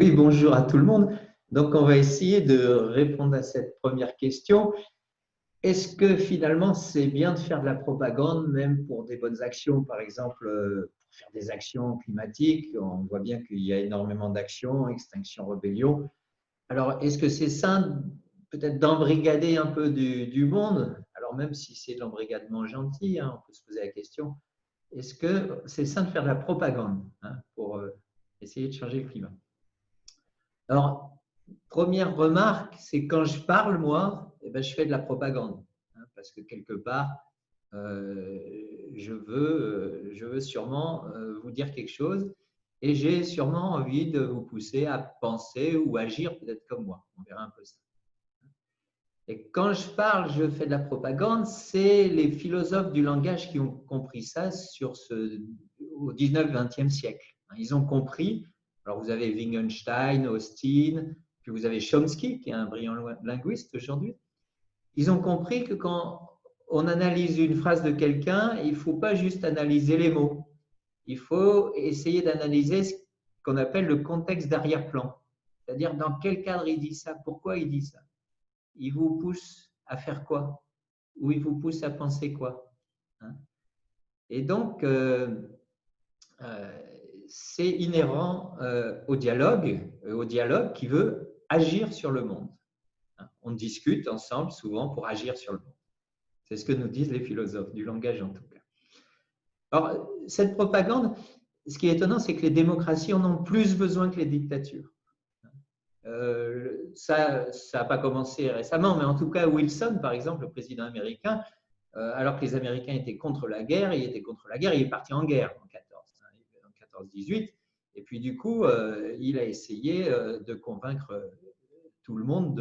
Oui, bonjour à tout le monde. Donc, on va essayer de répondre à cette première question. Est-ce que finalement, c'est bien de faire de la propagande, même pour des bonnes actions, par exemple, pour faire des actions climatiques? On voit bien qu'il y a énormément d'actions, Extinction Rebellion. Alors, est-ce que c'est sain peut-être d'embrigader un peu du monde? Alors, même si c'est de l'embrigadement gentil, hein, on peut se poser la question, est-ce que c'est sain de faire de la propagande, hein, pour essayer de changer le climat? Alors, première remarque, c'est quand je parle, moi, eh ben, je fais de la propagande, hein, parce que quelque part, euh, je veux sûrement vous dire quelque chose et j'ai sûrement envie de vous pousser à penser ou agir peut-être comme moi. On verra un peu ça. Et quand je parle, je fais de la propagande, c'est les philosophes du langage qui ont compris ça au 19e siècle. Ils ont compris, alors vous avez Wittgenstein, Austin, puis vous avez Chomsky, qui est un brillant linguiste aujourd'hui. Ils ont compris que quand on analyse une phrase de quelqu'un, il ne faut pas juste analyser les mots. Il faut essayer d'analyser ce qu'on appelle le contexte d'arrière-plan. C'est-à-dire dans quel cadre il dit ça, pourquoi il dit ça. Il vous pousse à faire quoi? Ou il vous pousse à penser quoi? Hein. Et donc, c'est inhérent au dialogue qui veut agir sur le monde. Hein. On discute ensemble souvent pour agir sur le monde. C'est ce que nous disent les philosophes du langage en tout cas. Alors, cette propagande, ce qui est étonnant, c'est que les démocraties en ont plus besoin que les dictatures. Ça n'a pas commencé récemment, mais en tout cas, Wilson, par exemple, le président américain, alors que les Américains étaient contre la guerre, il est parti en guerre en 14-18, et puis du coup, il a essayé de convaincre tout le monde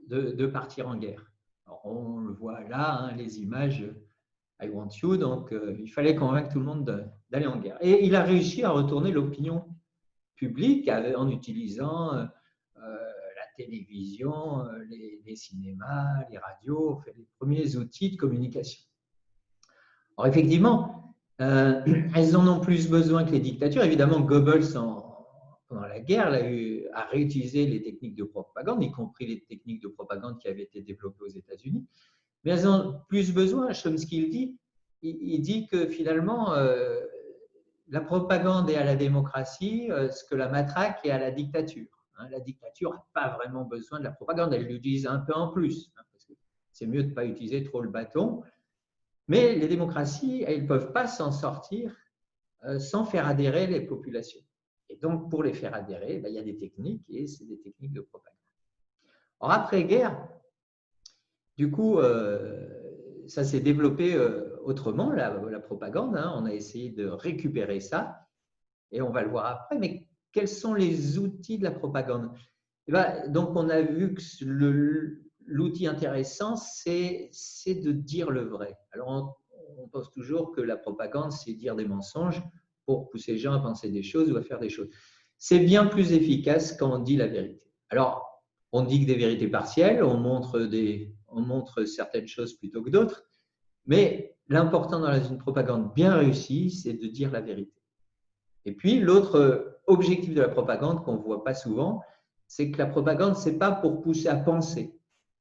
de partir en guerre. Alors, on le voit là, hein, les images I want you, donc il fallait convaincre tout le monde d'aller en guerre. Et il a réussi à retourner l'opinion public en utilisant la télévision, les cinémas, les radios, enfin, les premiers outils de communication. Alors effectivement, elles en ont plus besoin que les dictatures. Évidemment, Goebbels, pendant la guerre, a réutilisé les techniques de propagande, y compris les techniques de propagande qui avaient été développées aux États-Unis. Mais elles en ont plus besoin. Chomsky le dit. Il dit que finalement, la propagande est à la démocratie ce que la matraque est à la dictature. La dictature n'a pas vraiment besoin de la propagande, elle l'utilise un peu en plus, parce que c'est mieux de ne pas utiliser trop le bâton. Mais les démocraties, elles ne peuvent pas s'en sortir sans faire adhérer les populations. Et donc, pour les faire adhérer, il y a des techniques, et c'est des techniques de propagande. Or, après-guerre, du coup, ça s'est développé autrement, la propagande. On a essayé de récupérer ça, et on va le voir après. Mais quels sont les outils de la propagande? Donc, on a vu que l'outil intéressant, c'est de dire le vrai. Alors, on pense toujours que la propagande, c'est dire des mensonges pour pousser les gens à penser des choses ou à faire des choses. C'est bien plus efficace quand on dit la vérité. Alors, on dit que des vérités partielles, on montre certaines choses plutôt que d'autres, mais l'important dans une propagande bien réussie, c'est de dire la vérité. Et puis, l'autre objectif de la propagande qu'on ne voit pas souvent, c'est que la propagande, ce n'est pas pour pousser à penser,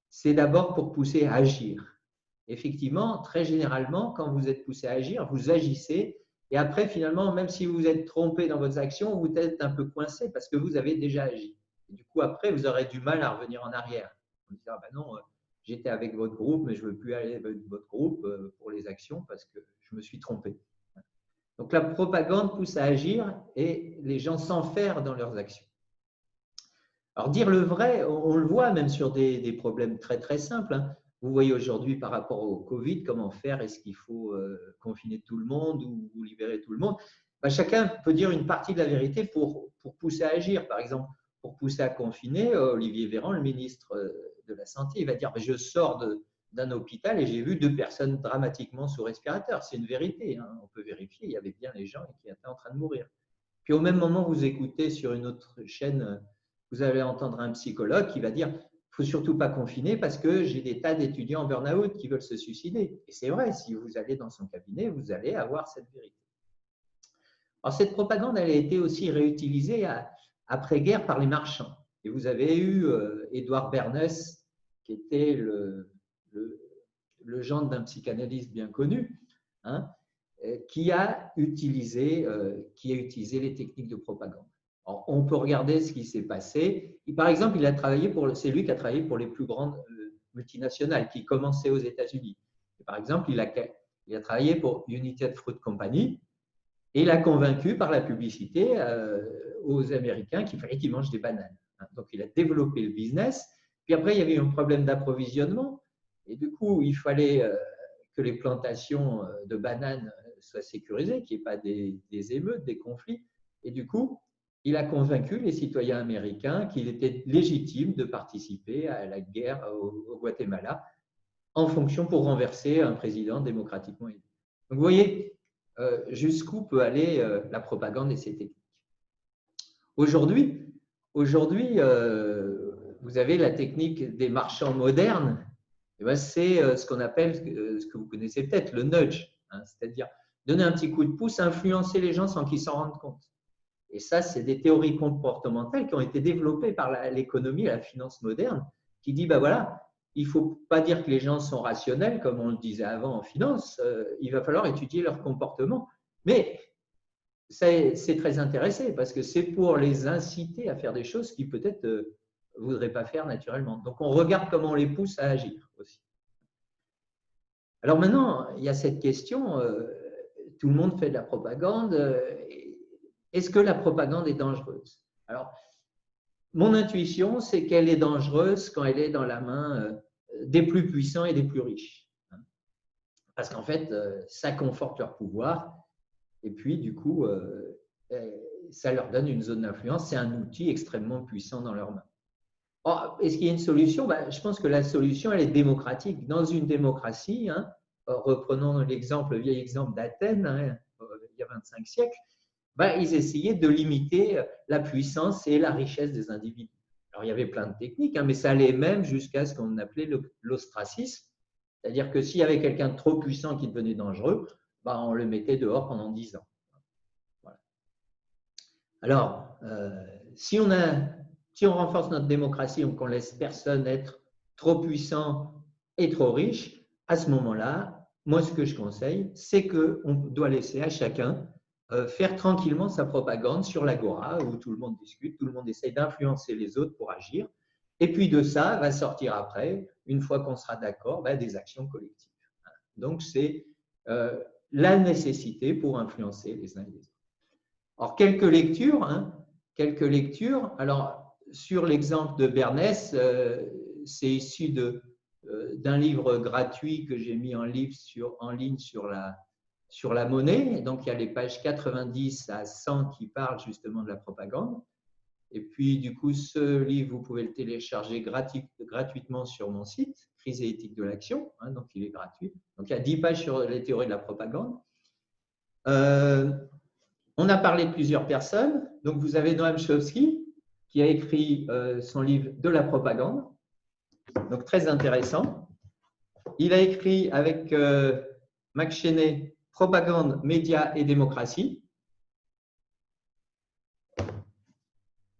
c'est d'abord pour pousser à agir. Effectivement, très généralement, quand vous êtes poussé à agir, vous agissez, et après, finalement, même si vous êtes trompé dans vos actions, vous êtes un peu coincé parce que vous avez déjà agi. Et du coup, après, vous aurez du mal à revenir en arrière. Vous dites, ah ben non, j'étais avec votre groupe, mais je ne veux plus aller avec votre groupe pour les actions parce que je me suis trompé. Donc la propagande pousse à agir et les gens s'enferment dans leurs actions. Alors dire le vrai, on le voit même sur des problèmes très très simples. Vous voyez aujourd'hui par rapport au Covid, comment faire? Est-ce qu'il faut confiner tout le monde ou libérer tout le monde? Chacun peut dire une partie de la vérité pour pousser à agir. Par exemple, pour pousser à confiner, Olivier Véran, le ministre de la Santé, il va dire je sors d'un hôpital et j'ai vu 2 personnes dramatiquement sous respirateur. C'est une vérité, on peut vérifier, il y avait bien les gens qui étaient en train de mourir. Puis au même moment, vous écoutez sur une autre chaîne, vous allez entendre un psychologue qui va dire il ne faut surtout pas confiner parce que j'ai des tas d'étudiants en burn-out qui veulent se suicider. Et c'est vrai, si vous allez dans son cabinet, vous allez avoir cette vérité. Alors, cette propagande, elle a été aussi réutilisée après-guerre par les marchands. Et vous avez eu Édouard Bernays, qui était le gendre d'un psychanalyste bien connu, hein, qui a utilisé les techniques de propagande. Alors, on peut regarder ce qui s'est passé. Par exemple, c'est lui qui a travaillé pour les plus grandes multinationales qui commençaient aux États-Unis. Par exemple, il a travaillé pour United Fruit Company et il a convaincu par la publicité aux Américains qu'il fallait qu'ils mangent des bananes. Donc, il a développé le business. Puis après, il y avait eu un problème d'approvisionnement. Et du coup, il fallait que les plantations de bananes soient sécurisées, qu'il n'y ait pas des émeutes, des conflits. Et du coup, il a convaincu les citoyens américains qu'il était légitime de participer à la guerre au Guatemala en fonction pour renverser un président démocratiquement élu. Donc, vous voyez jusqu'où peut aller la propagande et ses techniques. Aujourd'hui, vous avez la technique des marchands modernes. C'est ce qu'on appelle, ce que vous connaissez peut-être, le nudge, hein, c'est-à-dire donner un petit coup de pouce, influencer les gens sans qu'ils s'en rendent compte. Et ça, c'est des théories comportementales qui ont été développées par l'économie et la finance moderne, qui dit, ben voilà, il ne faut pas dire que les gens sont rationnels, comme on le disait avant en finance, il va falloir étudier leur comportement. Mais c'est très intéressant parce que c'est pour les inciter à faire des choses qu'ils peut-être ne voudraient pas faire naturellement. Donc, on regarde comment on les pousse à agir aussi. Alors maintenant, il y a cette question, tout le monde fait de la propagande, est-ce que la propagande est dangereuse? Alors, mon intuition, c'est qu'elle est dangereuse quand elle est dans la main des plus puissants et des plus riches. Parce qu'en fait, ça conforte leur pouvoir et puis, du coup, ça leur donne une zone d'influence. C'est un outil extrêmement puissant dans leurs mains. Est-ce qu'il y a une solution? Je pense que la solution, elle est démocratique. Dans une démocratie, hein, reprenons le vieil exemple d'Athènes, hein, il y a 25 siècles, ils essayaient de limiter la puissance et la richesse des individus. Alors, il y avait plein de techniques, hein, mais ça allait même jusqu'à ce qu'on appelait l'ostracisme, c'est-à-dire que s'il y avait quelqu'un de trop puissant qui devenait dangereux, on le mettait dehors pendant 10 ans. Voilà. Alors, si on renforce notre démocratie, donc on laisse personne être trop puissant et trop riche, à ce moment-là, moi, ce que je conseille, c'est qu'on doit laisser à chacun faire tranquillement sa propagande sur l'agora où tout le monde discute, tout le monde essaye d'influencer les autres pour agir. Et puis de ça va sortir après, une fois qu'on sera d'accord, des actions collectives. Donc, c'est la nécessité pour influencer les uns et les autres. Alors, quelques lectures. Alors, sur l'exemple de Bernays, c'est issu d'un livre gratuit que j'ai mis en ligne sur la monnaie. Donc, il y a les pages 90 à 100 qui parlent justement de la propagande. Et puis, du coup, ce livre, vous pouvez le télécharger gratuitement sur mon site, Crise et éthique de l'action. Hein, donc, il est gratuit. Donc, il y a 10 pages sur les théories de la propagande. On a parlé de plusieurs personnes. Donc, vous avez Noam Chomsky, qui a écrit son livre de la propagande. Donc, très intéressant. Il a écrit avec Max Cheney, Propagande, médias et démocratie.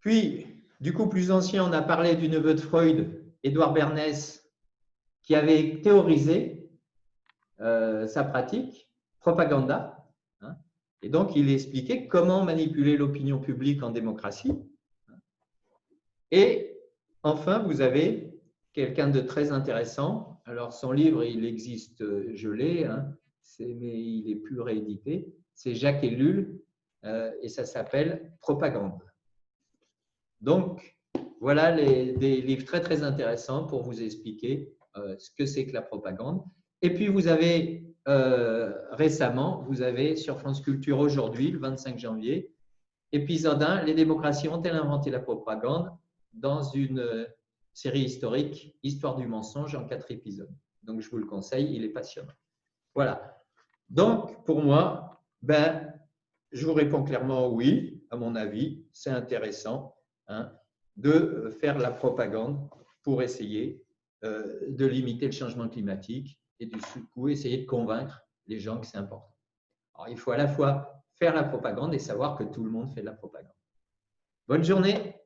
Puis, du coup, plus ancien, on a parlé du neveu de Freud, Édouard Bernays, qui avait théorisé sa pratique, Propaganda. Hein, et donc, il expliquait comment manipuler l'opinion publique en démocratie. Et enfin, vous avez quelqu'un de très intéressant. Alors, son livre, il existe, je l'ai, hein, mais il n'est plus réédité. C'est Jacques Ellul et ça s'appelle Propagande. Donc, voilà des livres très, très intéressants pour vous expliquer ce que c'est que la propagande. Et puis, vous avez récemment, vous avez sur France Culture aujourd'hui, le 25 janvier, épisode 1, les démocraties ont-elles inventé la propagande dans une série historique, Histoire du mensonge, en 4 épisodes. Donc, je vous le conseille, il est passionnant. Voilà. Donc, pour moi, je vous réponds clairement oui, à mon avis, c'est intéressant de faire la propagande pour essayer de limiter le changement climatique et du coup essayer de convaincre les gens que c'est important. Alors, il faut à la fois faire la propagande et savoir que tout le monde fait de la propagande. Bonne journée.